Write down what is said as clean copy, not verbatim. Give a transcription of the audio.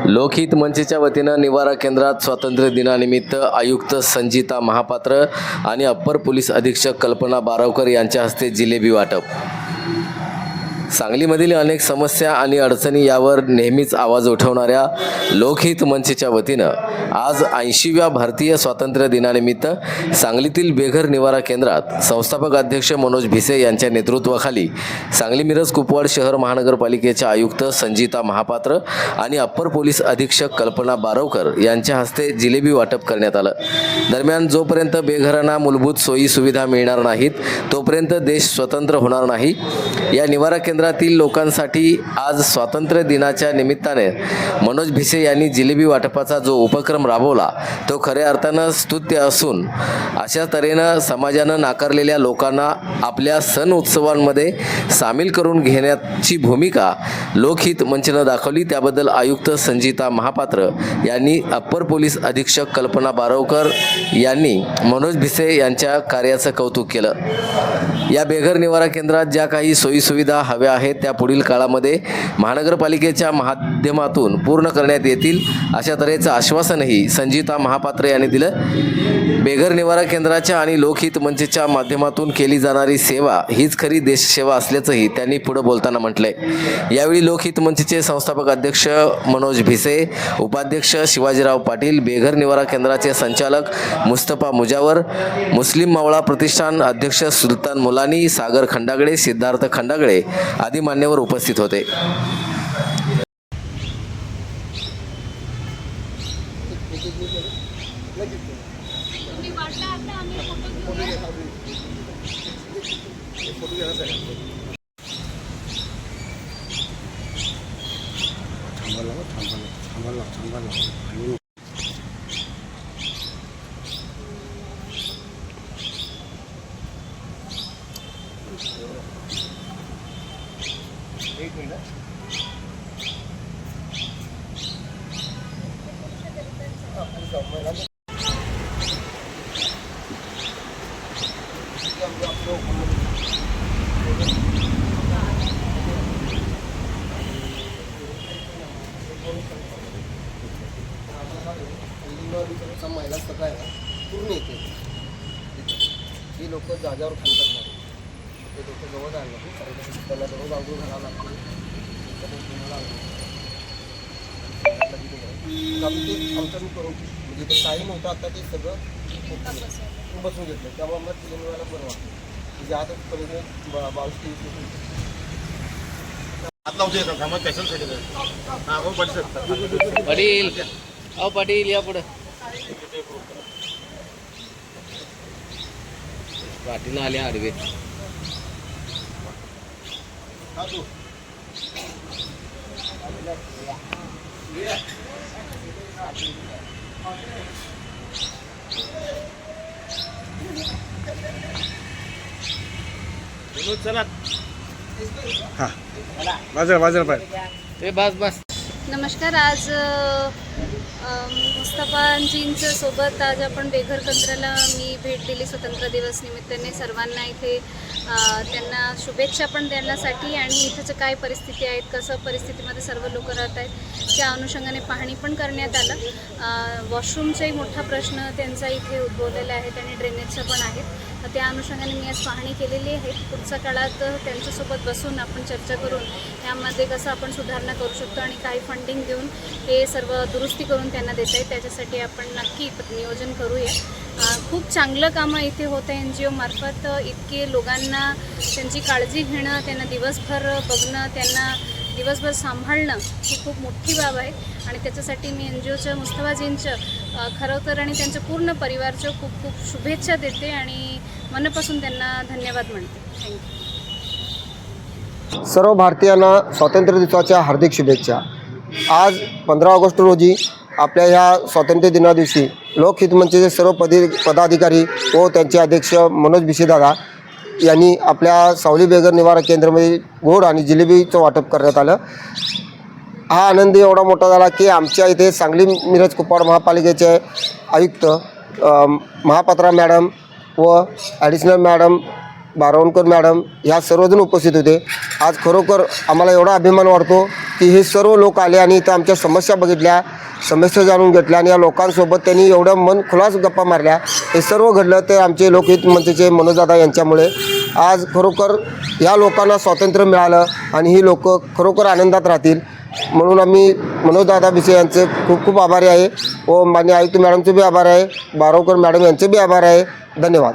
लोकहित मंचच्या वतीनं निवारा केंद्रात स्वातंत्र्य दिनानिमित्त आयुक्त संजिता महापात्र आणि अप्पर पोलीस अधीक्षक कल्पना बारावकर यांच्या हस्ते जिलेबी वाटप। सांगलीमधील अनेक समस्या आणि अडचणी यावर नेहमीच आवाज उठवणाऱ्या लोकहित मंचच्या वतीनं आज 80व्या भारतीय स्वातंत्र्य दिनानिमित्त सांगलीतील बेघर निवारा केंद्रात संस्थापक अध्यक्ष मनोज भिसे यांच्या नेतृत्वाखाली सांगली मिरज कुपवाड शहर महानगरपालिकेच्या आयुक्त संजिता महापात्र आणि अप्पर पोलीस अधीक्षक कल्पना बारावकर यांच्या हस्ते जिलेबी वाटप करण्यात आलं। दरम्यान जोपर्यंत बेघरांना मूलभूत सोयी सुविधा मिळणार नाहीत तोपर्यंत देश स्वतंत्र होणार नाही। या निवारा केंद्रातील लोकांसाठी आज स्वातंत्र्य दिनाच्या निमित्ताने मनोज भिसे यांनी जिलेबी वाटपाचा जो उपक्रम राबवला तो खऱ्या अर्थानं स्तुत्य असून अशा तऱ्हेनं समाजानं नाकारलेल्या लोकांना आपल्या सण उत्सवांमध्ये सामील करून घेण्याची भूमिका लोकहित मंचनं दाखवली। त्याबद्दल आयुक्त संजिता महापात्र यांनी अप्पर पोलीस अधीक्षक कल्पना बारावकर यांनी मनोज भिसे यांच्या कार्याचं कौतुक केलं। या बेघर निवारा केंद्रात ज्या काही सोयी सुविधा हव्या आहेत त्या पुढील काळामध्ये महानगरपालिकेच्या माध्यमातून पूर्ण करण्यात येतील अशा तऱ्हेचं आश्वासनही संजिता महापात्र यांनी दिलं। बेघर निवारा केंद्राच्या आणि लोकहित मंचच्या माध्यमातून केली जाणारी सेवा हीच खरी देशसेवा असल्याचंही त्यांनी पुढे बोलताना म्हटलंय। यावेळी लोकहित मंचचे संस्थापक अध्यक्ष मनोज भिसे, उपाध्यक्ष शिवाजीराव पाटील, बेघर निवारा केंद्राचे संचालक मुस्तफा मुजावर, मुस्लिम मावळा प्रतिष्ठान अध्यक्ष सुलतान मुलानी, सागर खंडागळे, सिद्धार्थ खंडागळे आदी मान्यवर उपस्थित होते। महिला सगळं आहे पूर्ण येते ही लोक जाग्यावर थांबतात नाही ते लोक जवळ आलं नाही त्याला जवळ आंघोळ घालावं लागते आमचं मी करून म्हणजे ते टाईम होतं आता ते सगळं बसून घेतलं त्यामुळे मग तिला मिळायला बरं वाटतं म्हणजे आता पहिले 22-23 पाटील अहो पाटील या पुढे पाटील आले आडवे चला हां बाजूला पाहिजे बस। नमस्कार। आज मुस्तफाजींच्या सोबत आज आपण बेघर केंद्राला मी भेट दिली स्वतंत्र दिवस निमित्ताने। सर्वांना इथे त्यांना शुभेच्छा पण देण्यासाठी आणि इथंचं काय परिस्थिती आहेत, कसं परिस्थितीमध्ये सर्व लोक राहत आहेत त्या अनुषंगाने पाहणी पण करण्यात आलं। वॉशरूमचाही मोठा प्रश्न त्यांचा इथे उद्भवलेला आहे आणि ड्रेनेजचा पण आहे, त्या अनुषंगाने मी आज पाहणी केलेली आहे। पुढच्या काळात त्यांच्यासोबत बसून आपण चर्चा करून यामध्ये कसं आपण सुधारणा करू शकतो आणि काही फंडिंग देऊन हे सर्व दुरुस्ती करून त्यांना देता येईल त्याच्यासाठी आपण नक्की नियोजन करूया। खूप चांगलं कामं इथे होतं NGO मार्फत। इतके लोकांना त्यांची काळजी घेणं, त्यांना दिवसभर बघणं, त्यांना दिवसभर सांभाळणं ही खूप मोठी बाब आहे आणि त्याच्यासाठी मी NGOच्या मुस्तफाजींचं खरं तर आणि त्यांच्या पूर्ण परिवारचं खूप खूप शुभेच्छा देते आणि मनापासून त्यांना धन्यवाद म्हणते। थँक्यू। सर्व भारतीयांना स्वातंत्र्य दिवसाच्या हार्दिक शुभेच्छा। आज 15 ऑगस्ट रोजी आपल्या ह्या स्वातंत्र्य दिना दिवशी लोकहित मंचचे सर्व पदाधिकारी व त्यांचे अध्यक्ष मनोज भिसे दादा यांनी आपल्या सावली बेघर निवारा केंद्रामध्ये गोड आणि जिलेबीचं वाटप करण्यात आलं। हा आनंद एवढा मोठा झाला की आमच्या इथे सांगली मिरज कुपवाड महापालिकेचे आयुक्त महापात्रा मॅडम व ॲडिशनल मॅडम बारवणकर मॅडम ह्या सर्वजण उपस्थित होते. आज खरोखर आम्हाला एवढा अभिमान वाटतो की हे सर्व लोक आले आणि इथं आमच्या समस्या बघितल्या, समस्या जाणून घेतल्या आणि या लोकांसोबत त्यांनी एवढं मन खुलास गप्पा मारल्या. हे सर्व घडलं ते आमचे लोकहित मंचचे मनोजदादा यांच्यामुळे. आज खरोखर या लोकांना स्वातंत्र्य मिळालं आणि ही लोक खरोखर आनंदात राहतील म्हणून आम्ही मनोजदादा भिसे यांचे खूप खूप आभारी आहे व माननीय आयुक्त मॅडमचे बी आभार आहे, बारवकर मॅडम यांचे बी आभार आहे. धन्यवाद.